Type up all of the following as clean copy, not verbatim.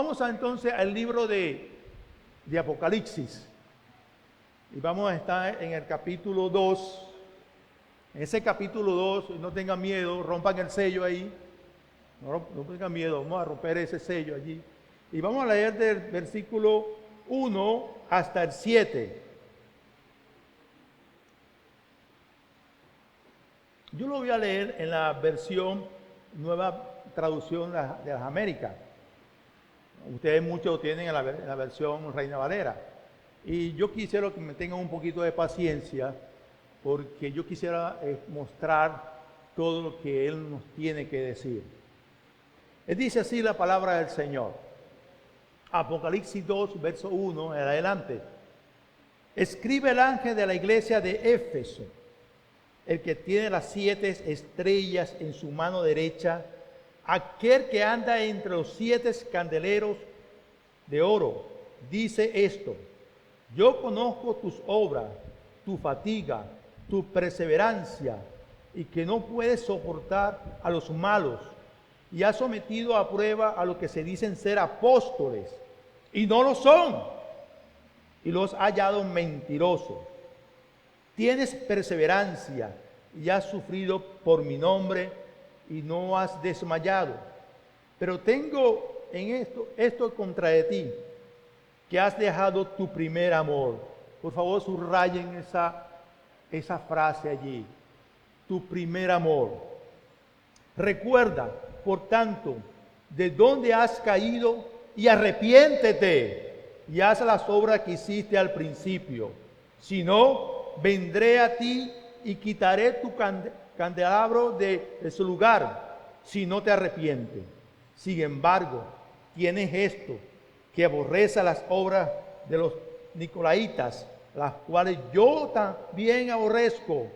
Vamos entonces al libro de Apocalipsis. Y vamos a estar en el capítulo 2. En ese capítulo 2, no tengan miedo, rompan el sello ahí. No tengan miedo, vamos a romper ese sello allí. Y vamos a leer del versículo 1 hasta el 7. Yo lo voy a leer en la versión Nueva Traducción de las Américas. Ustedes muchos tienen en la versión Reina Valera. Y yo quisiera que me tengan un poquito de paciencia, porque yo quisiera mostrar todo lo que Él nos tiene que decir. Él dice así la palabra del Señor. Apocalipsis 2, verso 1, en adelante. Escribe el ángel de la iglesia de Éfeso, el que tiene las 7 estrellas en su mano derecha, aquel que anda entre los 7 candeleros de oro, dice esto: yo conozco tus obras, tu fatiga, tu perseverancia, y que no puedes soportar a los malos, y has sometido a prueba a los que se dicen ser apóstoles, y no lo son, y los has hallado mentirosos. Tienes perseverancia, y has sufrido por mi nombre, y no has desmayado. Pero tengo en esto contra de ti, que has dejado tu primer amor. Por favor, subrayen esa frase allí. Tu primer amor. Recuerda, por tanto, de dónde has caído y arrepiéntete y haz las obras que hiciste al principio. Si no, vendré a ti y quitaré tu candelabro de su lugar, si no te arrepientes. Sin embargo, tienes esto, que aborrece las obras de los nicolaitas, las cuales yo también aborrezco.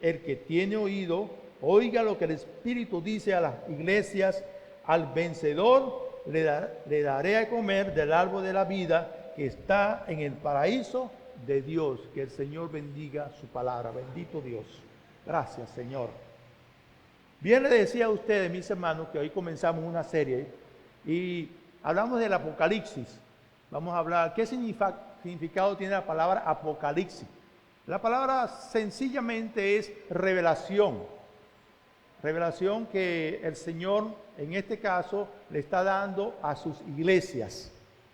El que tiene oído, oiga lo que el Espíritu dice a las iglesias. Al vencedor le daré a comer del árbol de la vida que está en el paraíso de Dios. Que el Señor bendiga su palabra. Bendito Dios. Gracias, Señor. Bien, le decía a ustedes, mis hermanos, que hoy comenzamos una serie y hablamos del Apocalipsis. Vamos a hablar, ¿qué significado tiene la palabra Apocalipsis? La palabra sencillamente es revelación. Revelación que el Señor, en este caso, le está dando a sus iglesias.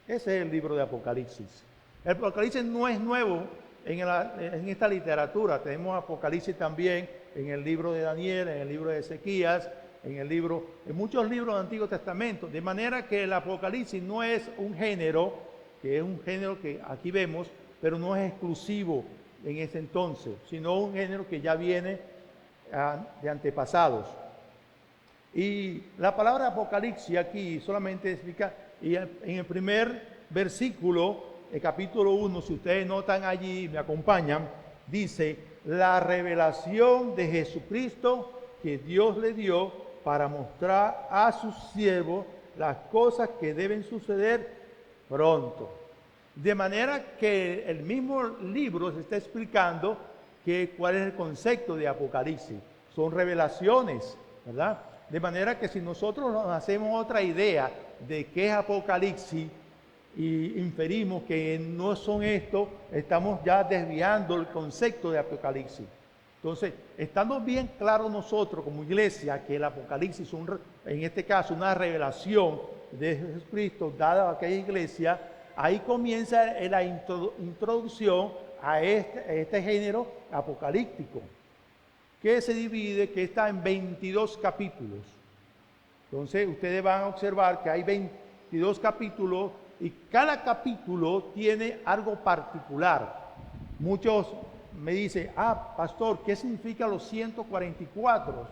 Ese es el libro de Apocalipsis. El Apocalipsis no es nuevo en esta literatura. Tenemos Apocalipsis también en el libro de Daniel, en el libro de Ezequías, en muchos libros del Antiguo Testamento. De manera que el Apocalipsis no es un género, que es un género que aquí vemos, pero no es exclusivo en ese entonces, sino un género que ya viene de antepasados. Y la palabra Apocalipsis aquí solamente explica, y en el primer versículo, el capítulo 1, si ustedes notan allí, me acompañan, dice: la revelación de Jesucristo que Dios le dio para mostrar a sus siervos las cosas que deben suceder pronto. De manera que el mismo libro se está explicando cuál es el concepto de Apocalipsis. Son revelaciones, ¿verdad? De manera que si nosotros nos hacemos otra idea de qué es Apocalipsis y inferimos que no son esto, estamos ya desviando el concepto de Apocalipsis. Entonces, estando bien claros nosotros como iglesia que el Apocalipsis es, en este caso, una revelación de Jesucristo dada a aquella iglesia, ahí comienza la introducción a este género apocalíptico, que se divide, que está en 22 capítulos. Entonces, ustedes van a observar que hay 22 capítulos y cada capítulo tiene algo particular. Muchos me dicen: pastor, ¿qué significa los 144?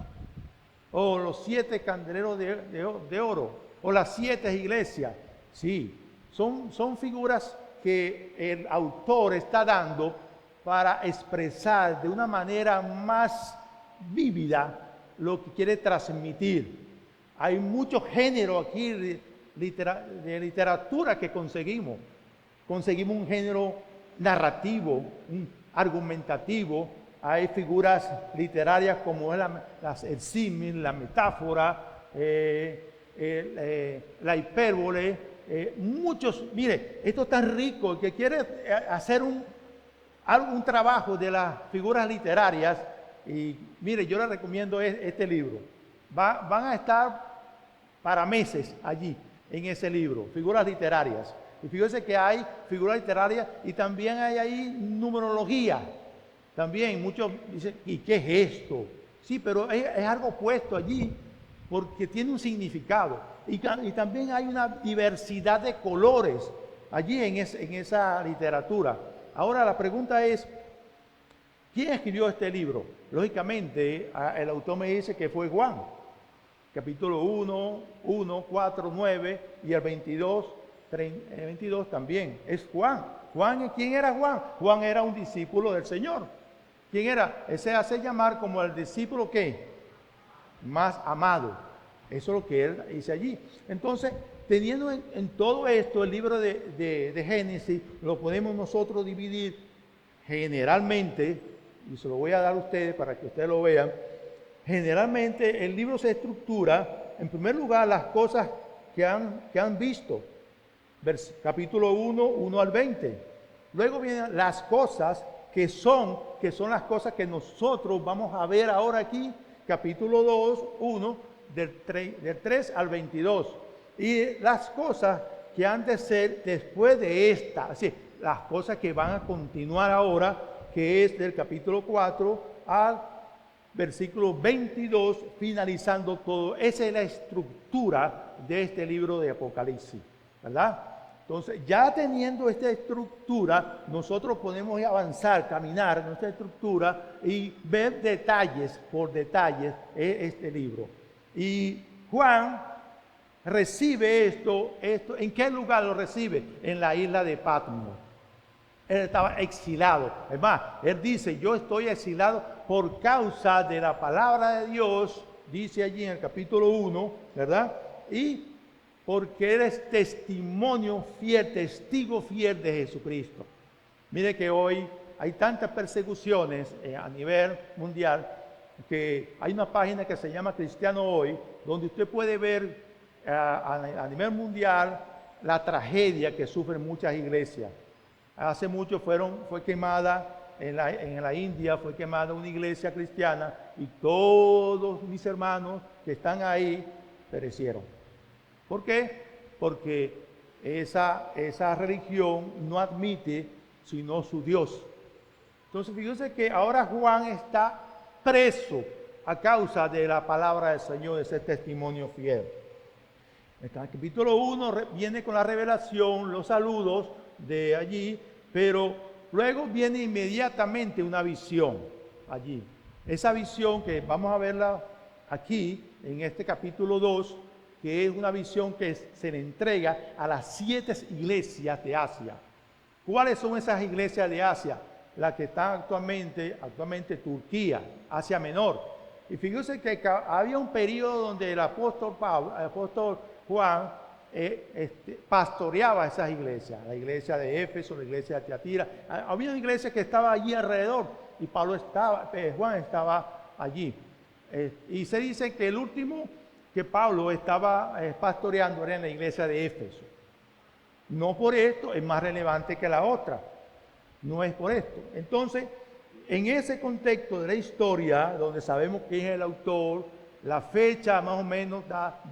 O los 7 candeleros de oro, o las 7 iglesias. Sí, son figuras que el autor está dando para expresar de una manera más vívida lo que quiere transmitir. Hay muchos géneros aquí de literatura que conseguimos. Conseguimos un género narrativo, un argumentativo. Hay figuras literarias como el símil, la metáfora, la hipérbole, muchos, mire, esto es tan rico que quiere hacer algún trabajo de las figuras literarias. Y mire, yo les recomiendo este libro. Van a estar para meses allí en ese libro, figuras literarias. Y fíjense que hay figuras literarias y también hay ahí numerología. También muchos dicen, ¿y qué es esto? Sí, pero es algo puesto allí porque tiene un significado. Y también hay una diversidad de colores allí en esa literatura. Ahora la pregunta es, ¿quién escribió este libro? Lógicamente, el autor me dice que fue Juan. Capítulo 1, 4, 9 y el 22 también. Es Juan. ¿Quién era Juan? Juan era un discípulo del Señor. ¿Quién era? Él se hace llamar como el discípulo ¿qué? Más amado. Eso es lo que él dice allí. Entonces, teniendo en todo esto el libro de Génesis, lo podemos nosotros dividir generalmente, y se lo voy a dar a ustedes para que ustedes lo vean. Generalmente el libro se estructura, en primer lugar, las cosas que han visto. Capítulo 1 al 20. Luego vienen las cosas que son las cosas que nosotros vamos a ver ahora aquí. Capítulo 1, del 3 al 22. Y las cosas que han de ser después de esta, así, las cosas que van a continuar ahora, que es del capítulo 4 al versículo 22, finalizando todo. Esa es la estructura de este libro de Apocalipsis, ¿verdad? Entonces, ya teniendo esta estructura, nosotros podemos avanzar, caminar en nuestra estructura y ver detalles por detalles este libro. Y Juan recibe esto, ¿en qué lugar lo recibe? En la isla de Patmos. Él estaba exilado. Es más, él dice, yo estoy exilado por causa de la palabra de Dios, dice allí en el capítulo 1, ¿verdad? Y porque eres testimonio fiel, testigo fiel de Jesucristo. Mire que hoy hay tantas persecuciones a nivel mundial que hay una página que se llama Cristiano Hoy, donde usted puede ver a nivel mundial la tragedia que sufren muchas iglesias. Hace mucho fue quemada en la India, fue quemada una iglesia cristiana y todos mis hermanos que están ahí perecieron. ¿Por qué? Porque esa religión no admite sino su Dios. Entonces fíjense que ahora Juan está preso a causa de la palabra del Señor, de ese testimonio fiel. En el capítulo 1 viene con la revelación, los saludos de allí, pero luego viene inmediatamente una visión allí. Esa visión que vamos a verla aquí en este capítulo 2, que es una visión que se le entrega a las 7 iglesias de Asia. ¿Cuáles son esas iglesias de Asia? La que está actualmente Turquía, Asia Menor. Y fíjense que había un periodo donde el apóstol Juan pastoreaba esas iglesias, la iglesia de Éfeso, la iglesia de Tiatira. Había una iglesia que estaba allí alrededor y Juan estaba allí. Y se dice que el último que Pablo estaba pastoreando era en la iglesia de Éfeso. No por esto es más relevante que la otra. No es por esto. Entonces, en ese contexto de la historia, donde sabemos quién es el autor, la fecha más o menos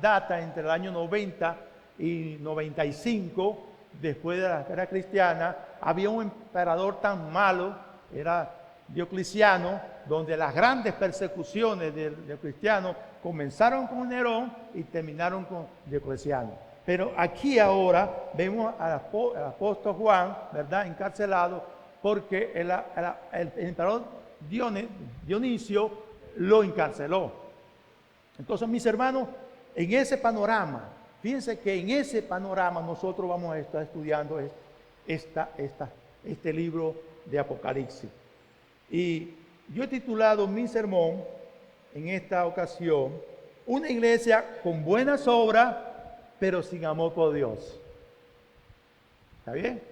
data entre el año 90 y 95, después de la era cristiana, había un emperador tan malo, era Diocleciano, donde las grandes persecuciones de cristianos comenzaron con Nerón y terminaron con Diocleciano. Pero aquí ahora vemos al apóstol Juan, ¿verdad?, encarcelado, porque el emperador Dionisio lo encarceló. Entonces, mis hermanos, en ese panorama, fíjense que en ese panorama nosotros vamos a estar estudiando este libro de Apocalipsis. Y yo he titulado mi sermón en esta ocasión, una iglesia con buenas obras, pero sin amor por Dios. ¿Está bien?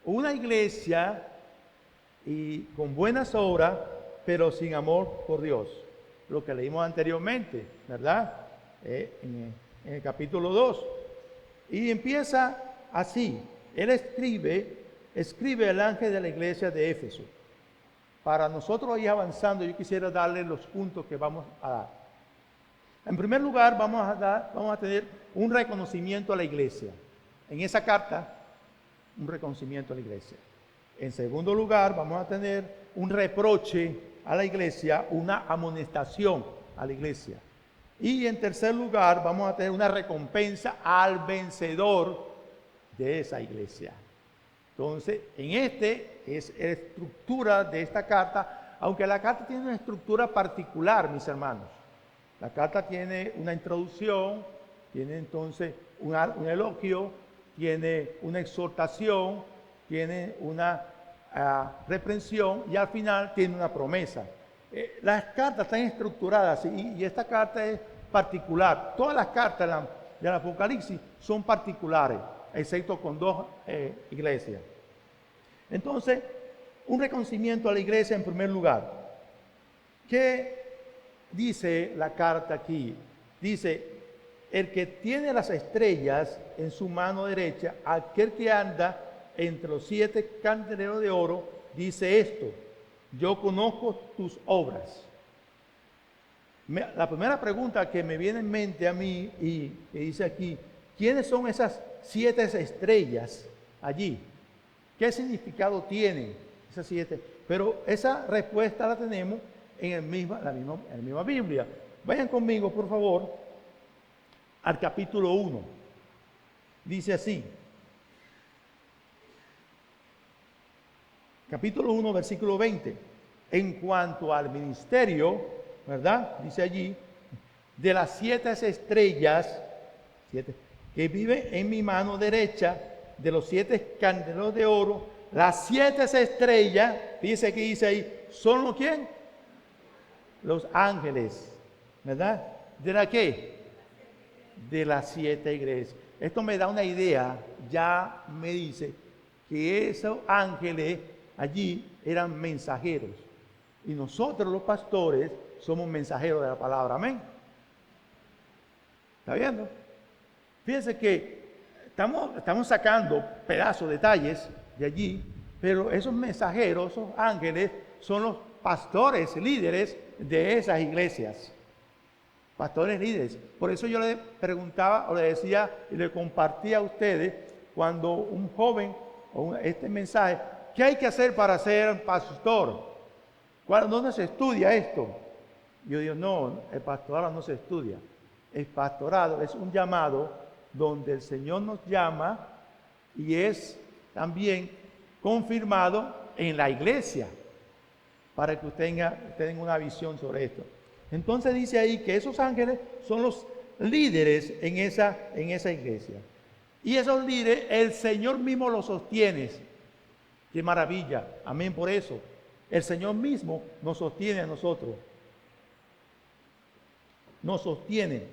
Una iglesia con buenas obras, pero sin amor por Dios. Lo que leímos anteriormente, ¿verdad? En el capítulo 2. Y empieza así. Él escribe al ángel de la iglesia de Éfeso. Para nosotros ir avanzando, yo quisiera darle los puntos que vamos a dar. En primer lugar, vamos a tener un reconocimiento a la iglesia. En esa carta, un reconocimiento a la iglesia. En segundo lugar, vamos a tener un reproche a la iglesia, una amonestación a la iglesia. Y en tercer lugar, vamos a tener una recompensa al vencedor de esa iglesia. Entonces, es la estructura de esta carta, aunque la carta tiene una estructura particular, mis hermanos. La carta tiene una introducción, tiene entonces un elogio, tiene una exhortación, tiene una reprensión y al final tiene una promesa. Las cartas están estructuradas y esta carta es particular. Todas las cartas del Apocalipsis son particulares, excepto con dos iglesias. Entonces, un reconocimiento a la iglesia en primer lugar. ¿Qué dice la carta aquí? Dice, el que tiene las estrellas en su mano derecha, aquel que anda entre los 7 candeleros de oro, dice esto: yo conozco tus obras. La primera pregunta que me viene en mente a mí y que dice aquí, ¿quiénes son esas 7 estrellas allí? ¿Qué significado tienen esas 7? Pero esa respuesta la tenemos en la misma Biblia. Vayan conmigo, por favor, al capítulo 1. Dice así. Capítulo 1, versículo 20. En cuanto al ministerio, ¿verdad? Dice allí, de las 7 estrellas, 7, que viven en mi mano derecha, de los 7 candeleros de oro, las 7 estrellas, dice que dice ahí, ¿son los quién? Los ángeles, ¿verdad? ¿De la qué? De las 7 iglesias. Esto me da una idea, ya me dice que esos ángeles allí eran mensajeros. Y nosotros los pastores somos mensajeros de la palabra, amén. ¿Está viendo? Fíjense que estamos sacando pedazos, detalles de allí, pero esos mensajeros, esos ángeles, son los pastores, líderes de esas iglesias. Pastores líderes. Por eso yo le preguntaba o le decía y le compartía a ustedes cuando un joven o este mensaje, ¿qué hay que hacer para ser pastor? ¿Dónde se estudia esto? Yo digo, no, el pastorado no se estudia. El pastorado es un llamado donde el Señor nos llama y es también confirmado en la iglesia para que usted tenga una visión sobre esto. Entonces dice ahí que esos ángeles son los líderes en esa iglesia. Y esos líderes, el Señor mismo los sostiene. ¡Qué maravilla! Amén por eso. El Señor mismo nos sostiene a nosotros. Nos sostiene.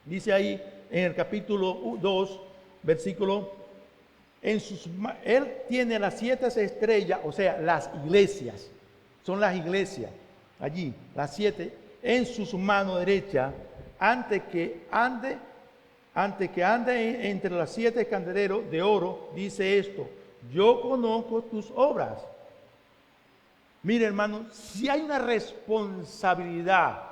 Dice ahí en el capítulo 2, versículo, Él tiene las 7 estrellas, o sea, las iglesias. Son las iglesias. Allí, las 7, en su mano derecha, antes que ande entre las 7 candeleros de oro, dice esto: yo conozco tus obras. Mire, hermano, si hay una responsabilidad,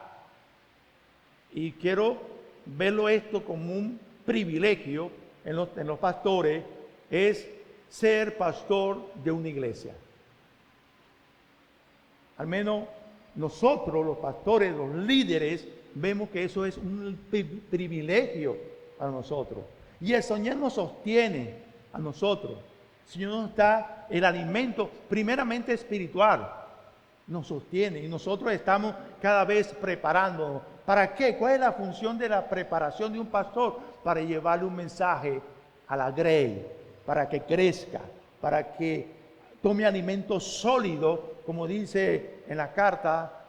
y quiero verlo esto como un privilegio en los pastores, es ser pastor de una iglesia. Al menos nosotros, los pastores, los líderes, vemos que eso es un privilegio para nosotros. Y el Señor nos sostiene a nosotros. El Señor nos da el alimento primeramente espiritual. Nos sostiene y nosotros estamos cada vez preparándonos. ¿Para qué? ¿Cuál es la función de la preparación de un pastor? Para llevarle un mensaje a la grey, para que crezca, para que tome alimento sólido, como dice en la carta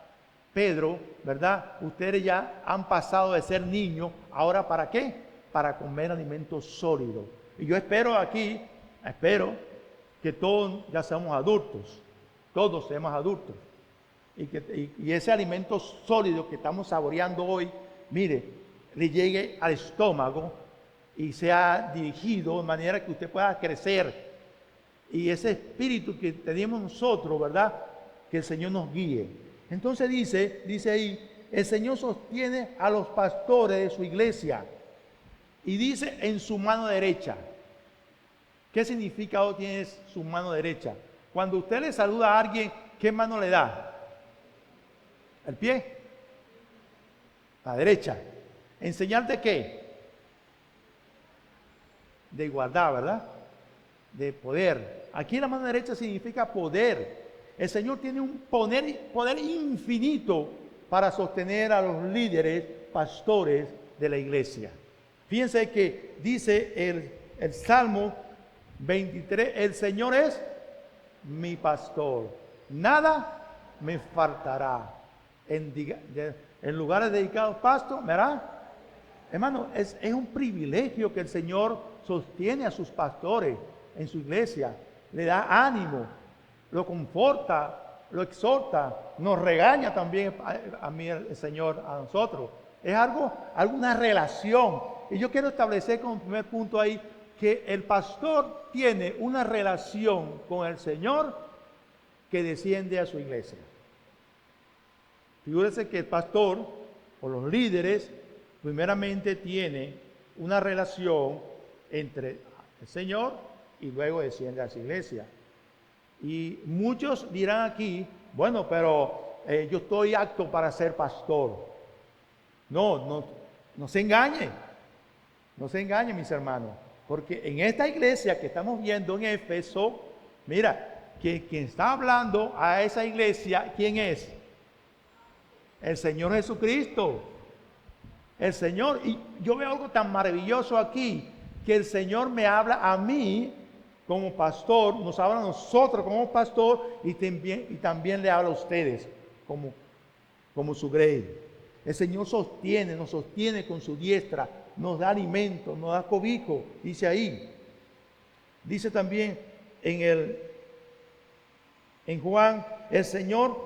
Pedro, ¿verdad? Ustedes ya han pasado de ser niños, ¿ahora para qué? Para comer alimento sólido. Y yo espero que todos ya seamos adultos, todos seamos adultos. Y ese alimento sólido que estamos saboreando hoy, mire, le llegue al estómago y sea dirigido de manera que usted pueda crecer. Y ese espíritu que tenemos nosotros, ¿verdad? Que el Señor nos guíe. Entonces dice ahí, el Señor sostiene a los pastores de su iglesia. Y dice en su mano derecha. ¿Qué significado tiene su mano derecha? Cuando usted le saluda a alguien, ¿qué mano le da? ¿El pie? La derecha. ¿En señal de qué? De igualdad, ¿verdad? De poder. Aquí la mano derecha significa poder. El Señor tiene un poder infinito para sostener a los líderes, pastores de la iglesia. Fíjense que dice el Salmo 23, el Señor es mi pastor, nada me faltará. En lugares dedicados pasto, ¿verdad? Hermano, es un privilegio que el Señor sostiene a sus pastores en su iglesia, le da ánimo, lo conforta, lo exhorta, nos regaña también a mí el Señor, a nosotros. Es alguna relación. Y yo quiero establecer como primer punto ahí que el pastor tiene una relación con el Señor que desciende a su iglesia. Figúrese que el pastor o los líderes primeramente tiene una relación entre el Señor y luego desciende a su iglesia. Y muchos dirán aquí, bueno, pero yo estoy apto para ser pastor. No se engañe. No se engañen, mis hermanos, porque en esta iglesia que estamos viendo en Éfeso, mira, que quien está hablando a esa iglesia, ¿quién es? El Señor Jesucristo. El Señor, y yo veo algo tan maravilloso aquí, que el Señor me habla a mí como pastor, nos habla a nosotros como pastor, y también le habla a ustedes como su grey. El Señor nos sostiene con su diestra, nos da alimento, nos da cobijo, dice ahí. Dice también en Juan, el Señor,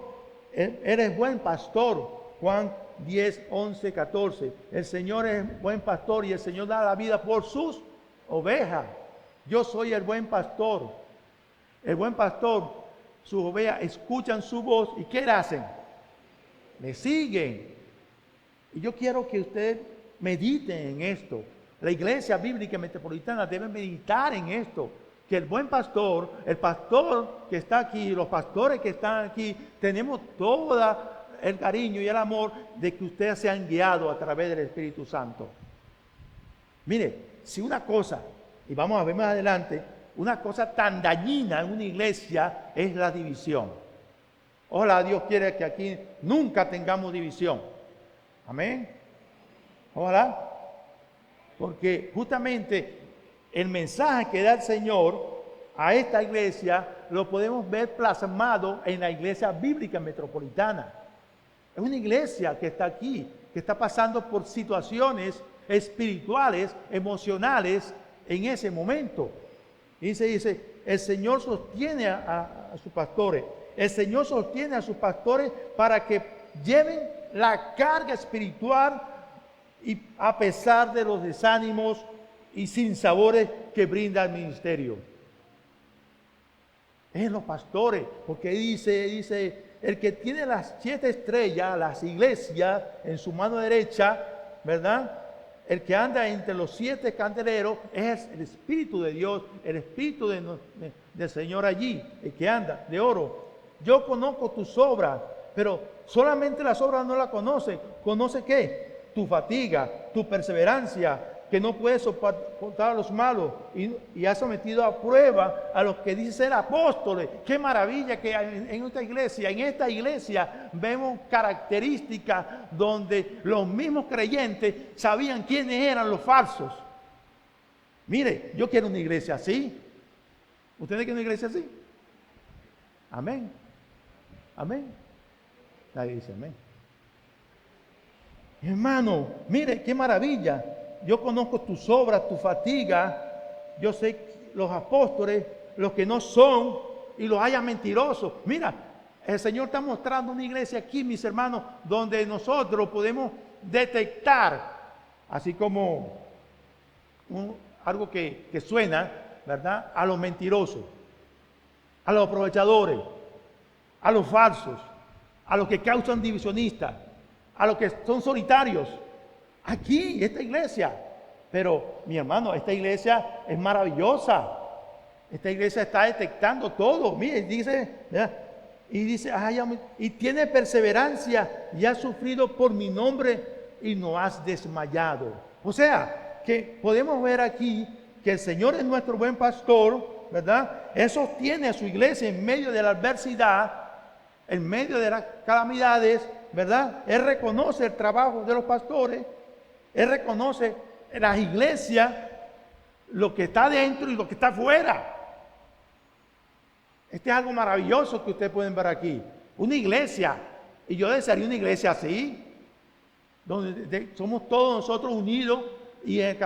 eres buen pastor. Juan 10, 11, 14. El Señor es buen pastor y el Señor da la vida por sus ovejas. Yo soy el buen pastor. El buen pastor, sus ovejas escuchan su voz y ¿qué le hacen? Le siguen. Y yo quiero que ustedes mediten en esto. La iglesia bíblica metropolitana debe meditar en esto. Que el buen pastor, el pastor que está aquí, los pastores que están aquí, tenemos todo el cariño y el amor de que ustedes sean guiados a través del Espíritu Santo. Mire, si una cosa, y vamos a ver más adelante, una cosa tan dañina en una iglesia es la división. Ojalá Dios quiere que aquí nunca tengamos división. Amén. Ojalá. Porque justamente el mensaje que da el Señor a esta iglesia lo podemos ver plasmado en la iglesia bíblica metropolitana. Es una iglesia que está aquí, que está pasando por situaciones espirituales, emocionales en ese momento. Y dice, el Señor sostiene a sus pastores. El Señor sostiene a sus pastores para que lleven la carga espiritual y a pesar de los desánimos y sinsabores que brinda el ministerio. Es los pastores, porque dice, el que tiene las 7 estrellas, las iglesias, en su mano derecha, ¿verdad? El que anda entre los 7 candeleros es el Espíritu de Dios, el Espíritu del Señor allí, el que anda de oro. Yo conozco tus obras, pero solamente las obras no las conoce. ¿Conoce qué? Tu fatiga, tu perseverancia, que no puedes soportar a los malos y has sometido a prueba a los que dicen ser apóstoles. Qué maravilla que en esta iglesia vemos características donde los mismos creyentes sabían quiénes eran los falsos. Mire, yo quiero una iglesia así. ¿Ustedes quieren una iglesia así? Amén. Amén. Nadie dice amén. Hermano, mire, qué maravilla. Yo conozco tus obras, tu fatiga. Yo sé los apóstoles, los que no son, y los haya mentirosos. Mira, el Señor está mostrando una iglesia aquí, mis hermanos, donde nosotros podemos detectar, así como algo que suena, ¿verdad?, a los mentirosos, a los aprovechadores, a los falsos, a los que causan divisionistas, a los que son solitarios. Aquí, esta iglesia. Pero, mi hermano, esta iglesia es maravillosa. Esta iglesia está detectando todo. Mire, dice, ¿verdad?, y dice, y tiene perseverancia y has sufrido por mi nombre y no has desmayado. O sea, que podemos ver aquí que el Señor es nuestro buen pastor, ¿verdad? Él sostiene a su iglesia en medio de la adversidad, en medio de las calamidades, ¿verdad? Él reconoce el trabajo de los pastores, Él reconoce en las iglesias lo que está dentro y lo que está afuera. Este es algo maravilloso que ustedes pueden ver aquí. Una iglesia, y yo desearía una iglesia así, donde somos todos nosotros unidos, y en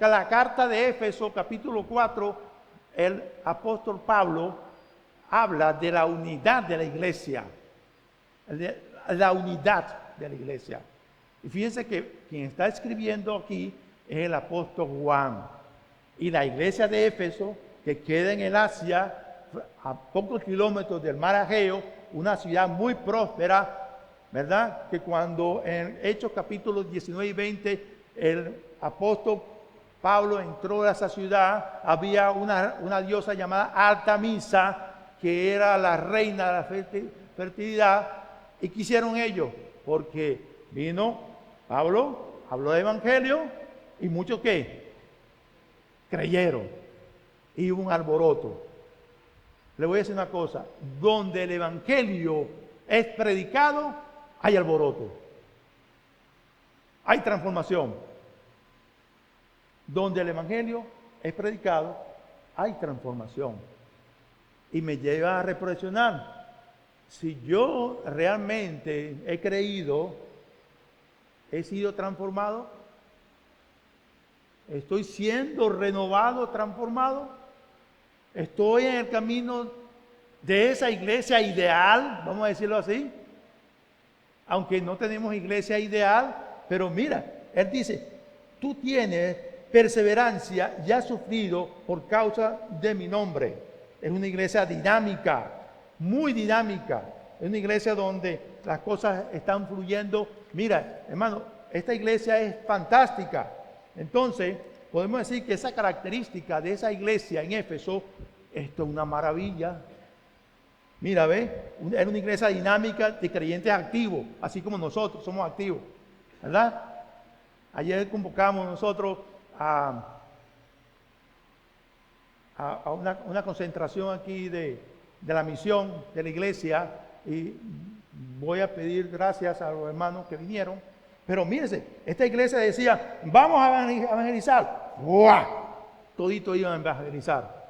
la carta de Éfeso, capítulo 4, el apóstol Pablo habla de la unidad de la iglesia, la unidad de la iglesia. Y fíjense que quien está escribiendo aquí es el apóstol Juan. Y la iglesia de Éfeso, que queda en el Asia, a pocos kilómetros del mar Egeo, una ciudad muy próspera, ¿verdad? Que cuando en Hechos capítulos 19 y 20 el apóstol Pablo entró a esa ciudad, había una diosa llamada Artemisa, que era la reina de la fertilidad. ¿Y qué hicieron ellos? Porque vino Pablo, habló de evangelio, y muchos ¿qué? Creyeron. Y hubo un alboroto. Le voy a decir una cosa, donde el evangelio es predicado, hay alboroto, hay transformación. Donde el evangelio es predicado, hay transformación. Y me lleva a reflexionar, si yo realmente he creído, he sido transformado, estoy siendo renovado, transformado. Estoy en el camino de esa iglesia ideal, vamos a decirlo así. Aunque no tenemos iglesia ideal, pero mira, él dice, tú tienes perseverancia y has sufrido por causa de mi nombre. Es una iglesia dinámica, muy dinámica. Es una iglesia donde las cosas están fluyendo. Mira, hermano, esta iglesia es fantástica. Entonces, podemos decir que esa característica de esa iglesia en Éfeso, esto es una maravilla. Mira, ¿ve? Era una iglesia dinámica de creyentes activos, así como nosotros somos activos, ¿verdad? Ayer convocamos nosotros a una concentración aquí de la misión de la iglesia, y voy a pedir gracias a los hermanos que vinieron. Pero mírense, esta iglesia decía, vamos a evangelizar. ¡Buah! Toditos iban a evangelizar.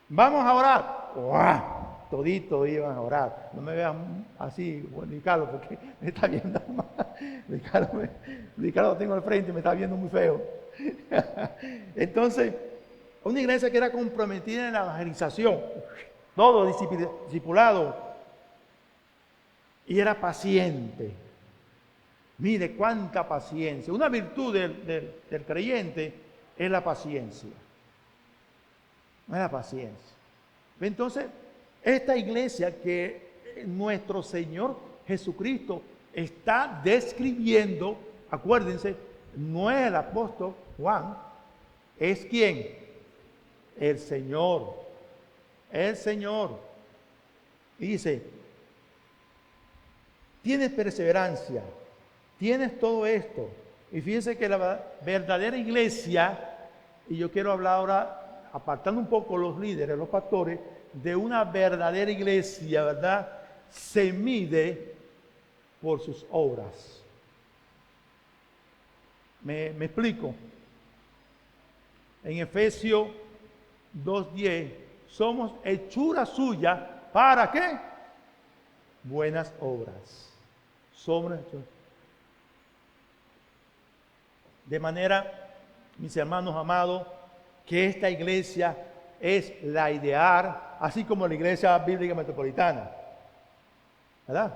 Vamos a orar. ¡Buah! Toditos iban a orar. No me vean así, bueno, Ricardo, porque me está viendo mal. Ricardo lo tengo al frente y me está viendo muy feo. Entonces, una iglesia que era comprometida en la evangelización, todo discipulado, y era paciente. Mire cuánta paciencia. Una virtud del creyente es la paciencia. No es la paciencia. Entonces, esta iglesia que nuestro Señor Jesucristo está describiendo, acuérdense, no es el apóstol Juan, es ¿quién? El Señor. El Señor. Y dice, tienes perseverancia, tienes todo esto. Y fíjense que la verdadera iglesia, y yo quiero hablar ahora, apartando un poco los líderes, los pastores, de una verdadera iglesia, ¿verdad? Se mide por sus obras. Me explico. En Efesios 2:10, somos hechura suya, ¿para qué? Buenas obras. Somos hechura. De manera, mis hermanos amados, que esta iglesia es la ideal, así como la iglesia bíblica metropolitana, ¿verdad?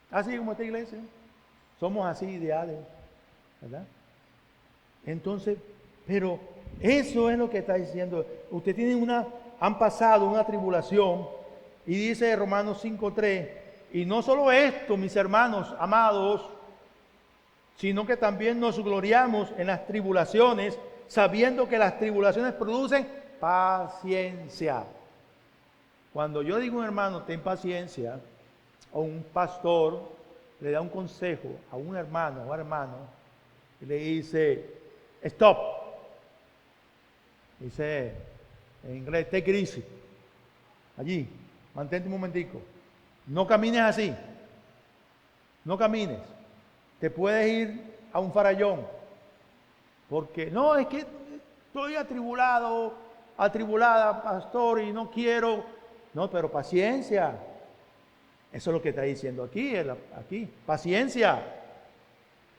Así como esta iglesia, somos así ideales, ¿verdad? Entonces, pero eso es lo que está diciendo. Usted tiene han pasado una tribulación, y dice Romanos 5:3, y no solo esto, mis hermanos amados, sino que también nos gloriamos en las tribulaciones, sabiendo que las tribulaciones producen paciencia. Cuando yo digo, un hermano, ten paciencia, o un pastor le da un consejo a un hermano o hermano y le dice, stop. Dice en inglés, take it easy. Allí, mantente un momentico. No camines así. No camines. Te puedes ir a un farallón. Porque, no, es que estoy atribulado, atribulada, pastor, y no quiero. No, pero paciencia. Eso es lo que está diciendo aquí, paciencia.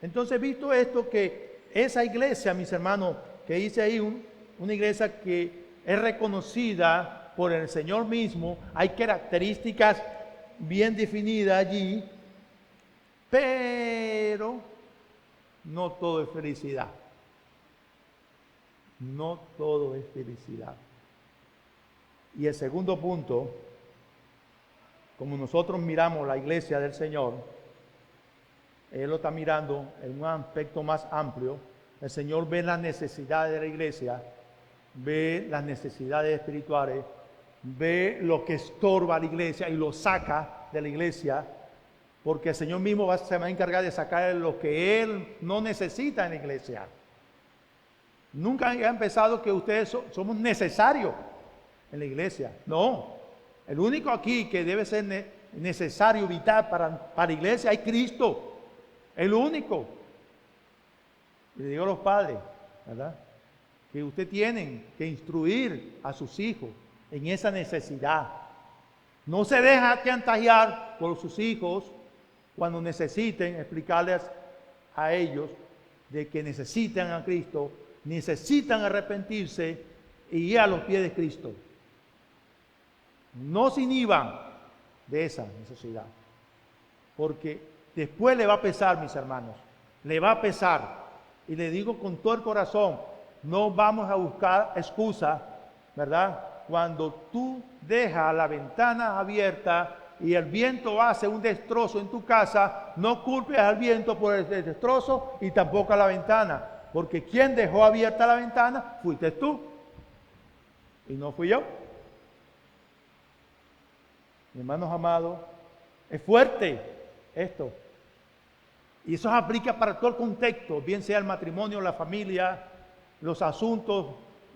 Entonces, visto esto, que esa iglesia, mis hermanos, que dice ahí, una iglesia que es reconocida por el Señor mismo, hay características bien definidas allí, pero no todo es felicidad. No todo es felicidad. Y el segundo punto, como nosotros miramos la iglesia del Señor, Él lo está mirando en un aspecto más amplio. El Señor ve las necesidades de la iglesia, ve las necesidades espirituales, ve lo que estorba a la iglesia y lo saca de la iglesia, porque el Señor mismo se va a encargar de sacar lo que Él no necesita en la iglesia. Nunca ha empezado que ustedes somos necesarios en la iglesia. No. El único aquí que debe ser necesario, vital para la iglesia es Cristo. El único. Le digo a los padres, ¿verdad?, que ustedes tienen que instruir a sus hijos en esa necesidad. No se deja chantajear por sus hijos cuando necesiten explicarles a ellos de que necesitan a Cristo, necesitan arrepentirse y ir a los pies de Cristo. No se inhiban de esa necesidad, porque después le va a pesar, mis hermanos, le va a pesar. Y le digo con todo el corazón, no vamos a buscar excusa, ¿verdad? Cuando tú dejas la ventana abierta y el viento hace un destrozo en tu casa, no culpes al viento por el destrozo y tampoco a la ventana, porque quien dejó abierta la ventana fuiste tú y no fui yo. Hermanos amados, es fuerte esto. Y eso aplica para todo el contexto, bien sea el matrimonio, la familia, los asuntos,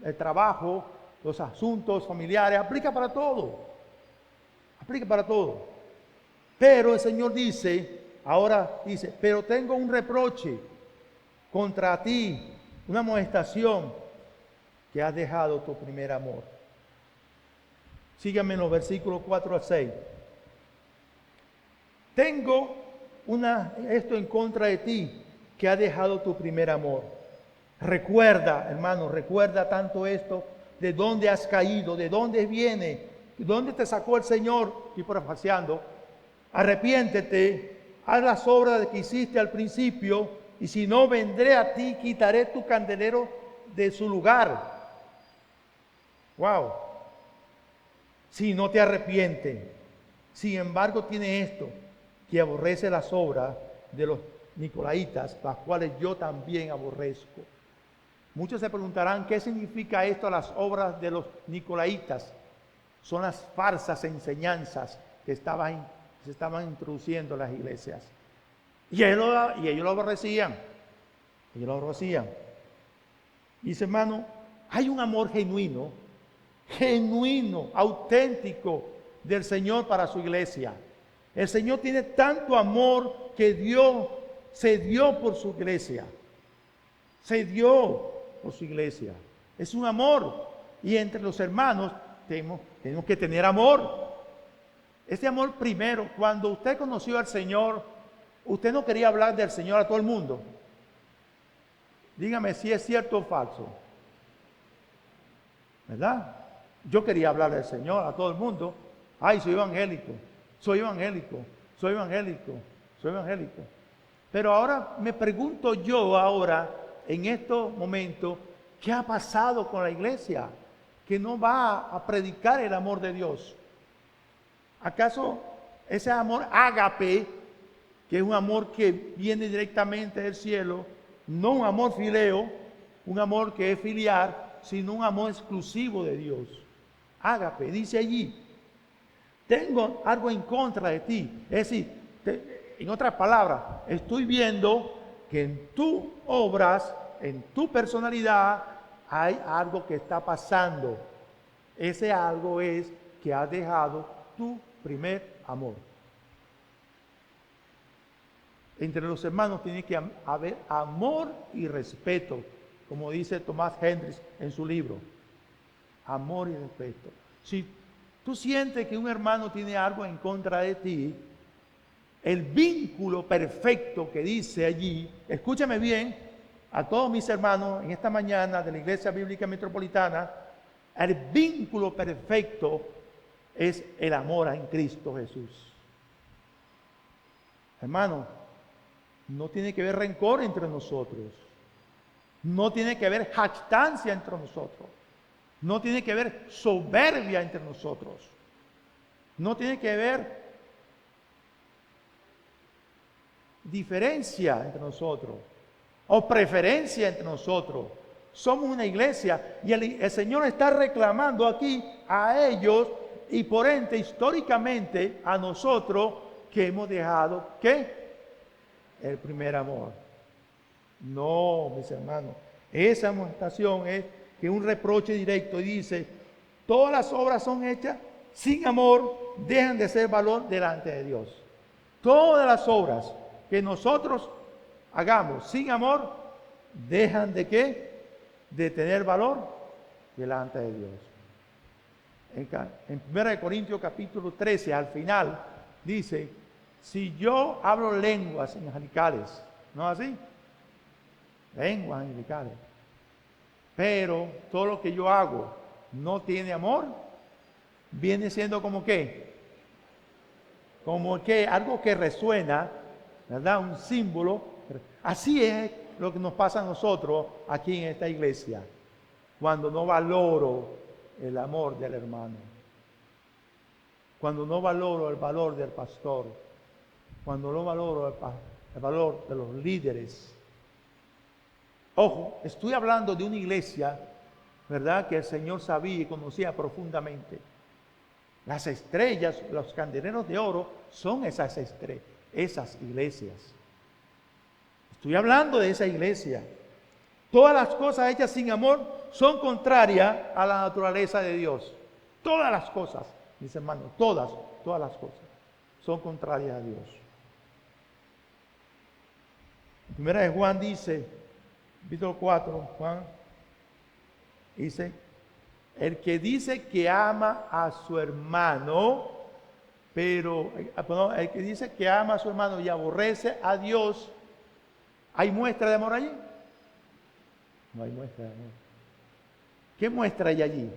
el trabajo, los asuntos familiares, aplica para todo. Aplica para todo. Pero el Señor ahora dice, pero tengo un reproche contra ti, una amonestación, que has dejado tu primer amor. Síganme en los versículos 4 al 6. Tengo esto en contra de ti, que has dejado tu primer amor. Recuerda, hermano, recuerda tanto esto, de dónde has caído, de dónde viene, de dónde te sacó el Señor, y parafraseando, arrepiéntete, haz las obras que hiciste al principio, y si no, vendré a ti, quitaré tu candelero de su lugar. Wow. Si no te arrepientes. Sin embargo, tiene esto, que aborrece las obras de los nicolaitas, las cuales yo también aborrezco. Muchos se preguntarán, ¿qué significa esto, las obras de los nicolaitas? Son las falsas enseñanzas que se estaban introduciendo en las iglesias. Y ellos lo aborrecían. Ellos lo aborrecían. Dice, hermano, hay un amor genuino, auténtico del Señor para su iglesia. El Señor tiene tanto amor que se dio por su iglesia. Se dio por su iglesia. Es un amor. Y entre los hermanos tenemos que tener amor. Este amor primero, cuando usted conoció al Señor, usted no quería hablar del Señor a todo el mundo. Dígame si es cierto o falso. ¿Verdad? Yo quería hablar del Señor a todo el mundo. Ay, soy evangélico. Pero ahora me pregunto yo en estos momentos, ¿qué ha pasado con la iglesia? Que no va a predicar el amor de Dios. ¿Acaso ese amor ágape, que es un amor que viene directamente del cielo, no un amor fileo, un amor que es filial, sino un amor exclusivo de Dios? Ágape, dice allí, tengo algo en contra de ti. Es decir, en otras palabras, estoy viendo que en tus obras, en tu personalidad, hay algo que está pasando. Ese algo es que has dejado tu primer amor. Entre los hermanos tiene que haber amor y respeto, como dice Tomás Hendricks en su libro. Amor y respeto. Si tú sientes que un hermano tiene algo en contra de ti, el vínculo perfecto que dice allí, escúchame bien, a todos mis hermanos en esta mañana de la Iglesia Bíblica Metropolitana, el vínculo perfecto es el amor en Cristo Jesús. Hermano, no tiene que haber rencor entre nosotros. No tiene que haber jactancia entre nosotros. No tiene que haber soberbia entre nosotros. No tiene que haber diferencia entre nosotros o preferencia entre nosotros. Somos una iglesia y el Señor está reclamando aquí a ellos y por ende históricamente a nosotros que hemos dejado ¿qué? El primer amor. No, mis hermanos, esa amonestación es que un reproche directo y dice, todas las obras son hechas sin amor, dejan de ser valor delante de Dios. Todas las obras que nosotros hagamos sin amor, dejan de ¿qué? De tener valor delante de Dios. En 1 Corintios capítulo 13, al final, dice, si yo hablo lenguas angelicales, ¿no es así? Lenguas angelicales. Pero todo lo que yo hago no tiene amor, viene siendo como qué? Como que algo que resuena, ¿verdad? Un símbolo. Así es lo que nos pasa a nosotros aquí en esta iglesia, cuando no valoro el amor del hermano, cuando no valoro el valor del pastor, cuando no valoro el valor de los líderes. Ojo, estoy hablando de una iglesia, ¿verdad?, que el Señor sabía y conocía profundamente. Las estrellas, los candeleros de oro son esas estrellas, esas iglesias. Estoy hablando de esa iglesia. Todas las cosas hechas sin amor son contrarias a la naturaleza de Dios. Todas las cosas, mis hermanos, todas las cosas son contrarias a Dios. Primera de Juan dice, capítulo 4, Juan dice, el que dice que ama a su hermano, el que dice que ama a su hermano y aborrece a Dios, ¿hay muestra de amor allí? No hay muestra de amor. ¿Qué muestra hay allí?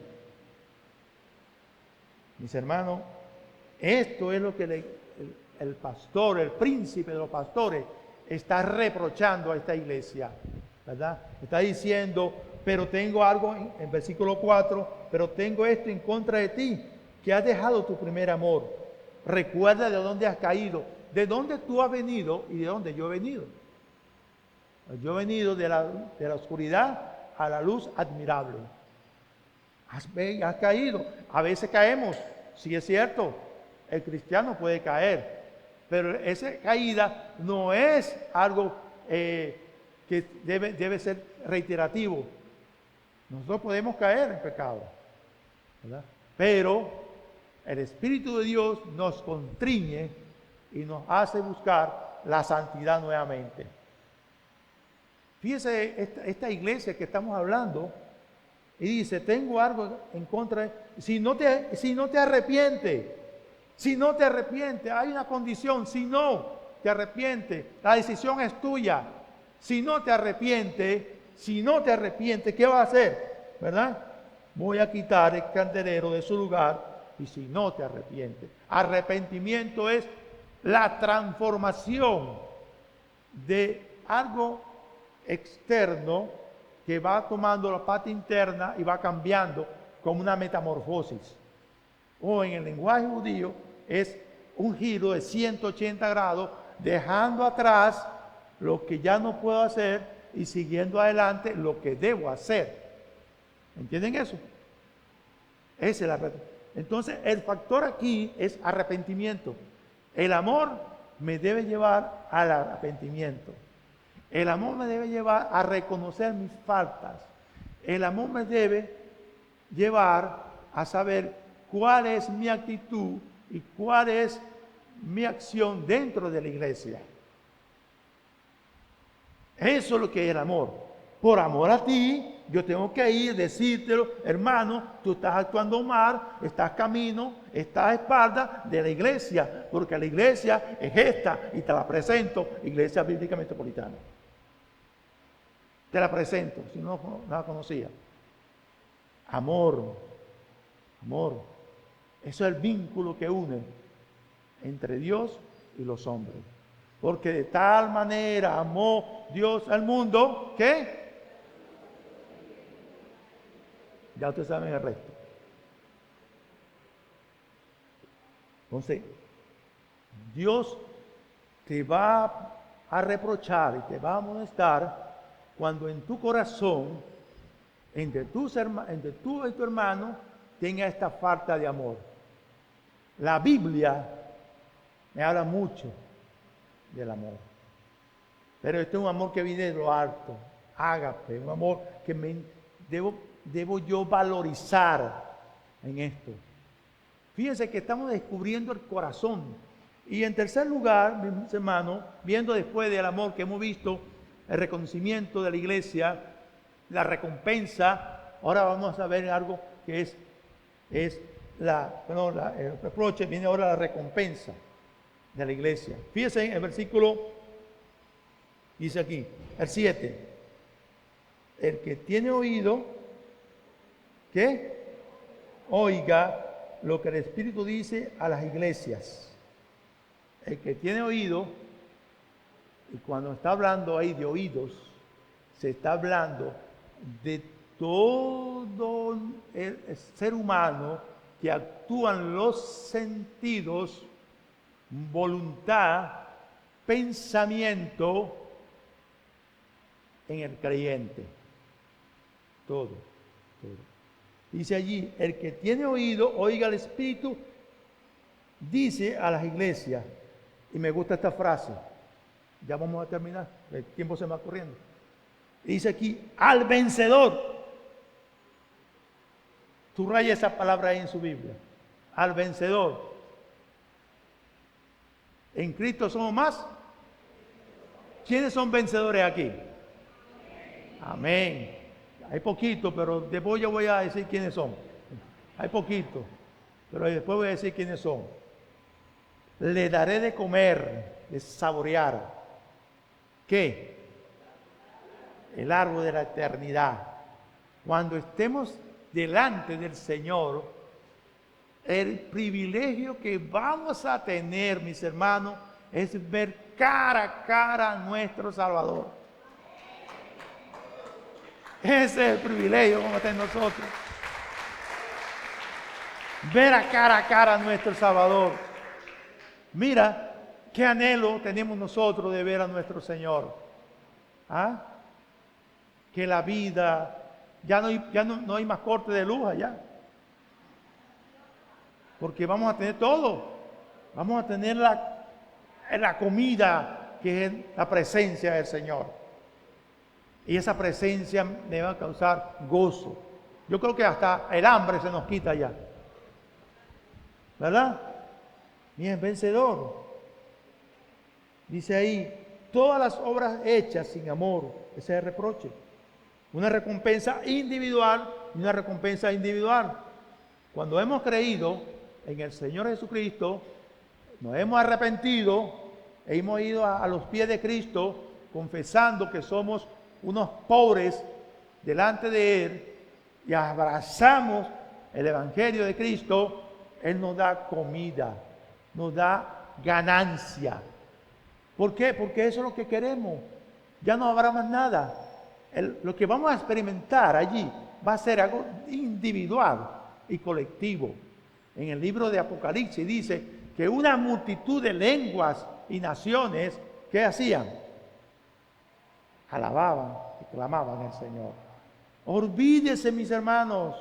Mis hermanos, esto es lo que el pastor, el príncipe de los pastores, está reprochando a esta iglesia, ¿verdad? Está diciendo, pero tengo algo, en versículo 4, pero tengo esto en contra de ti, que has dejado tu primer amor. Recuerda de dónde has caído, de dónde tú has venido y de dónde yo he venido. Yo he venido de la oscuridad a la luz admirable. Has caído. A veces caemos, sí es cierto. El cristiano puede caer. Pero esa caída no es algo que debe ser reiterativo. Nosotros podemos caer en pecado, ¿verdad? Pero el Espíritu de Dios nos constriñe y nos hace buscar la santidad nuevamente. Fíjese esta iglesia que estamos hablando y dice, tengo algo en contra de... Si no te arrepientes, hay una condición, si no te arrepientes, la decisión es tuya. Si no te arrepientes, ¿qué va a hacer? ¿Verdad? Voy a quitar el candelero de su lugar y si no te arrepientes. Arrepentimiento es la transformación de algo externo que va tomando la parte interna y va cambiando como una metamorfosis. O en el lenguaje judío es un giro de 180 grados, dejando atrás lo que ya no puedo hacer y siguiendo adelante lo que debo hacer. ¿Entienden eso? Ese es el Entonces, el factor aquí es arrepentimiento. El amor me debe llevar al arrepentimiento. El amor me debe llevar a reconocer mis faltas. El amor me debe llevar a saber cuál es mi actitud y cuál es mi acción dentro de la iglesia. Eso es lo que es el amor. Por amor a ti, yo tengo que ir, decírtelo, hermano, tú estás actuando mal, estás camino, estás a espaldas de la iglesia, porque la iglesia es esta, y te la presento, Iglesia Bíblica Metropolitana. Te la presento, si no la conocía. Amor, amor. Eso es el vínculo que une entre Dios y los hombres. Porque de tal manera amó Dios al mundo, ¿qué? Ya ustedes saben el resto. Entonces, Dios te va a reprochar y te va a amonestar cuando en tu corazón, entre tú y tu hermano, tenga esta falta de amor. La Biblia me habla mucho del amor. Pero este es un amor que viene de lo alto, ágape, un amor que debo yo valorizar en esto. Fíjense que estamos descubriendo el corazón. Y en tercer lugar, mis hermanos, viendo después del amor que hemos visto, el reconocimiento de la iglesia, la recompensa, ahora vamos a ver algo que es el reproche, viene ahora la recompensa de la iglesia. Fíjense en el versículo, dice aquí, el 7. El que tiene oído, ¿qué? Oiga lo que el Espíritu dice a las iglesias. El que tiene oído, y cuando está hablando ahí de oídos, se está hablando de todo el ser humano que actúan los sentidos, voluntad, pensamiento en el creyente. Todo. Dice allí, el que tiene oído, oiga al Espíritu, dice a las iglesias. Y me gusta esta frase. Ya vamos a terminar, el tiempo se va corriendo. Dice aquí, al vencedor. Subraya esa palabra ahí en su Biblia. Al vencedor. En Cristo somos más. ¿Quiénes son vencedores aquí? Amén. Hay poquito, pero después yo voy a decir quiénes son. Hay poquito, pero después voy a decir quiénes son. Le daré de comer, de saborear. ¿Qué? El árbol de la eternidad. Cuando estemos delante del Señor, el privilegio que vamos a tener, mis hermanos, es ver cara a cara a nuestro Salvador. Ese es el privilegio que vamos a tener nosotros. Ver a cara a nuestro Salvador. Mira, qué anhelo tenemos nosotros de ver a nuestro Señor. ¿Ah? Que la vida, ya no hay más corte de luz allá. Porque vamos a tener todo. Vamos a tener la comida que es la presencia del Señor. Y esa presencia me va a causar gozo. Yo creo que hasta el hambre se nos quita ya. ¿Verdad? Y es vencedor. Dice ahí, todas las obras hechas sin amor, ese es el reproche. Una recompensa individual y una recompensa individual. Cuando hemos creído en el Señor Jesucristo, nos hemos arrepentido, hemos ido a los pies de Cristo, confesando que somos unos pobres delante de Él, y abrazamos el Evangelio de Cristo, Él nos da comida, nos da ganancia. ¿Por qué? Porque eso es lo que queremos. ya no habrá más nada. Lo que vamos a experimentar allí va a ser algo individual y colectivo. En el libro de Apocalipsis dice que una multitud de lenguas y naciones, ¿qué hacían? Alababan y clamaban al Señor. Olvídese, mis hermanos,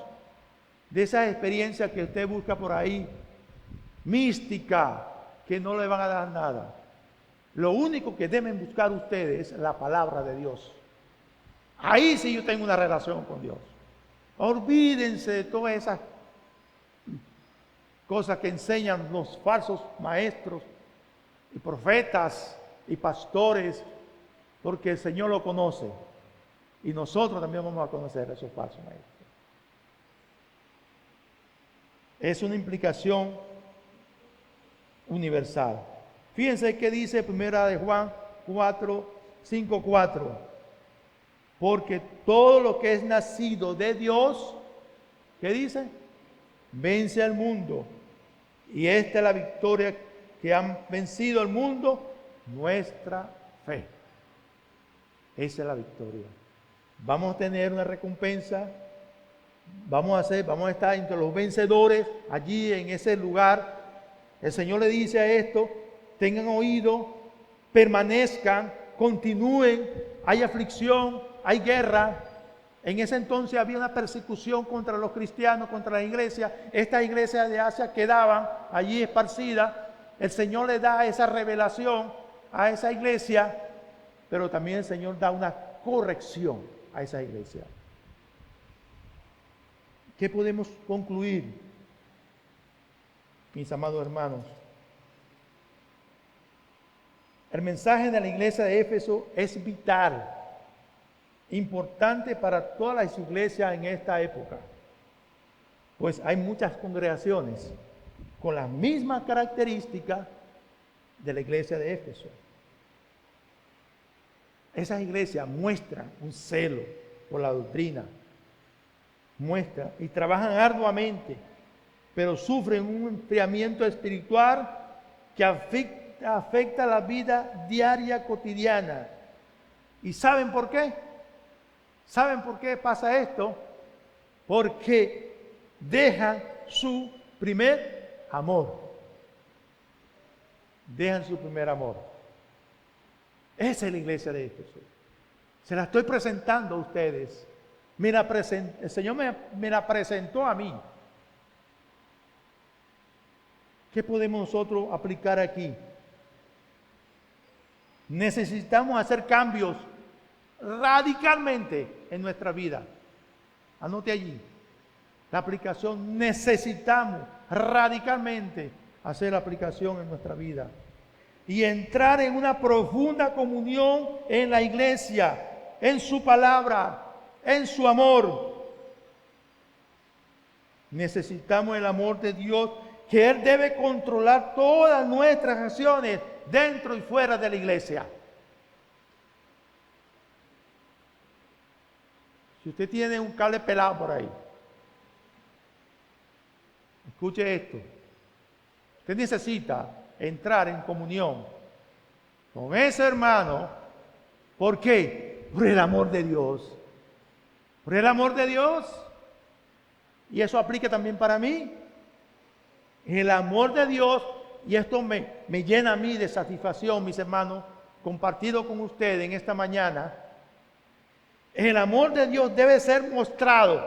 de esa experiencia que usted busca por ahí, mística, que no le van a dar nada. Lo único que deben buscar ustedes es la palabra de Dios. Ahí sí yo tengo una relación con Dios. Olvídense de todas esas cosas que enseñan los falsos maestros y profetas y pastores, porque el Señor lo conoce y nosotros también vamos a conocer a esos falsos maestros. Es una implicación universal. Fíjense qué dice primera de Juan 4:5-4. Porque todo lo que es nacido de Dios, ¿qué dice? Vence al mundo. Y esta es la victoria que han vencido al mundo, nuestra fe. Esa es la victoria. Vamos a tener una recompensa. Vamos a estar entre los vencedores allí en ese lugar. El Señor le dice a esto: tengan oído, permanezcan, continúen. Hay aflicción, hay guerra. En ese entonces había una persecución contra los cristianos, contra la iglesia. Estas iglesias de Asia quedaban allí esparcidas. El Señor le da esa revelación a esa iglesia, pero también el Señor da una corrección a esa iglesia. ¿Qué podemos concluir, mis amados hermanos? El mensaje de la iglesia de Éfeso es vital, importante para todas las iglesias en esta época, pues hay muchas congregaciones con las mismas características de la iglesia de Éfeso. Esas iglesias muestran un celo por la doctrina, muestran y trabajan arduamente, pero sufren un enfriamiento espiritual que afecta la vida diaria, cotidiana. ¿Y saben por qué? ¿Saben por qué pasa esto? Porque dejan su primer amor. Dejan su primer amor. Esa es la iglesia de Éfeso. Se la estoy presentando a ustedes. El Señor me la presentó a mí. ¿Qué podemos nosotros aplicar aquí? Necesitamos hacer cambios radicalmente en nuestra vida. Anote allí. La aplicación, necesitamos radicalmente hacer la aplicación en nuestra vida. Y entrar en una profunda comunión en la iglesia, en su palabra, en su amor. Necesitamos el amor de Dios, que Él debe controlar todas nuestras acciones dentro y fuera de la iglesia. Si usted tiene un cable pelado por ahí, escuche esto. Usted necesita entrar en comunión con ese hermano. ¿Por qué? Por el amor de Dios. Por el amor de Dios. Y eso aplica también para mí. El amor de Dios, y esto me llena a mí de satisfacción, mis hermanos, compartido con ustedes en esta mañana. El amor de Dios debe ser mostrado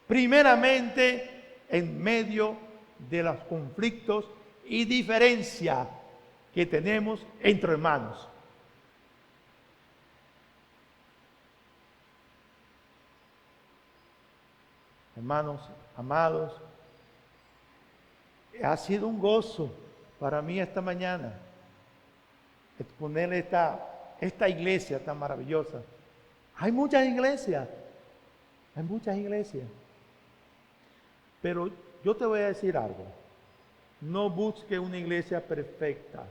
primeramente en medio de los conflictos y diferencias que tenemos entre hermanos. Hermanos amados, ha sido un gozo para mí esta mañana exponerle esta iglesia tan maravillosa. Hay muchas iglesias, pero yo te voy a decir algo. No busques una iglesia perfecta,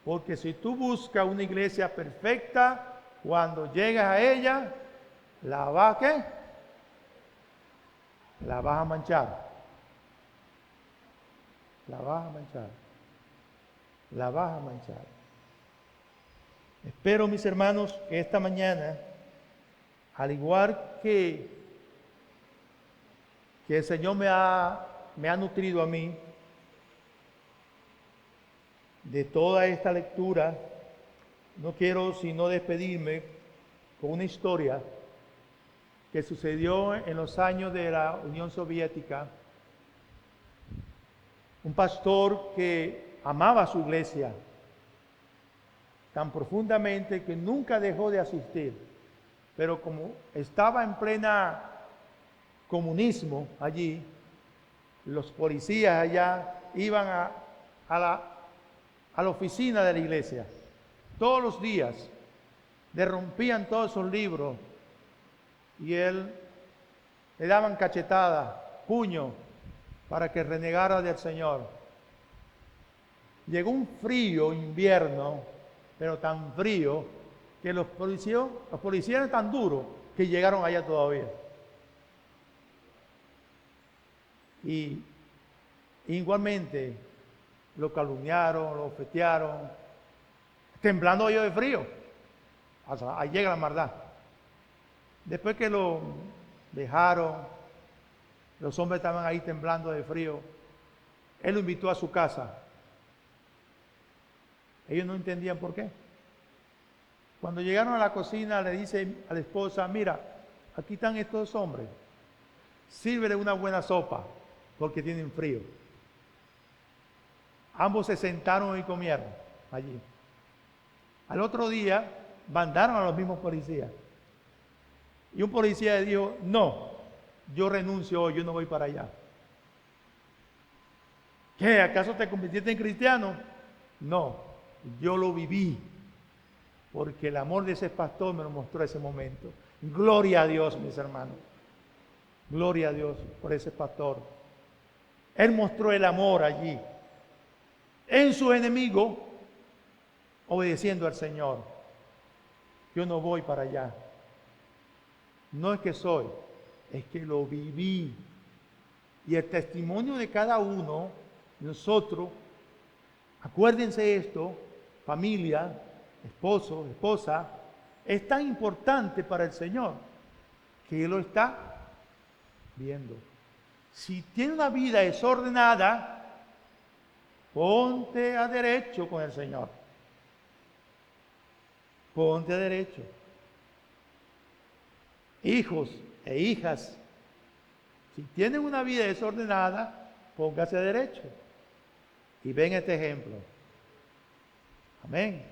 porque si tú buscas una iglesia perfecta, cuando llegas a ella, ¿la vas a qué? La vas a manchar. La vas a manchar. La vas a manchar. Espero, mis hermanos, que esta mañana, al igual que el Señor me ha nutrido a mí de toda esta lectura, no quiero sino despedirme con una historia que sucedió en los años de la Unión Soviética. Un pastor que amaba a su iglesia tan profundamente que nunca dejó de asistir, pero como estaba en plena comunismo allí, los policías allá iban a la oficina de la iglesia todos los días, le rompían todos esos libros y él le daban cachetadas, puño, para que renegara del Señor. Llegó un frío invierno, pero tan frío que los policías eran tan duros que llegaron allá todavía. Y igualmente lo calumniaron, lo ofetearon, temblando yo de frío. Hasta ahí llega la maldad. Después que lo dejaron, los hombres estaban ahí temblando de frío, él lo invitó a su casa. Ellos no entendían por qué. Cuando llegaron a la cocina, le dice a la esposa: mira, aquí están estos hombres, sírvele una buena sopa, porque tienen frío. Ambos se sentaron y comieron allí. Al otro día, mandaron a los mismos policías. Y un policía le dijo: no, yo renuncio hoy, yo no voy para allá. ¿Qué? ¿Acaso te convirtiste en cristiano? No, yo lo viví, porque el amor de ese pastor me lo mostró en ese momento. Gloria a Dios, mis hermanos. Gloria a Dios por ese pastor. Él mostró el amor allí, en su enemigo, obedeciendo al Señor. Yo no voy para allá. No es que soy, es que lo viví. Y el testimonio de cada uno, nosotros, acuérdense esto, familia, esposo, esposa, es tan importante para el Señor que Él lo está viendo. Si tiene una vida desordenada, ponte a derecho con el Señor. Ponte a derecho. Hijos e hijas, si tienen una vida desordenada, póngase a derecho. Y ven este ejemplo. Amén.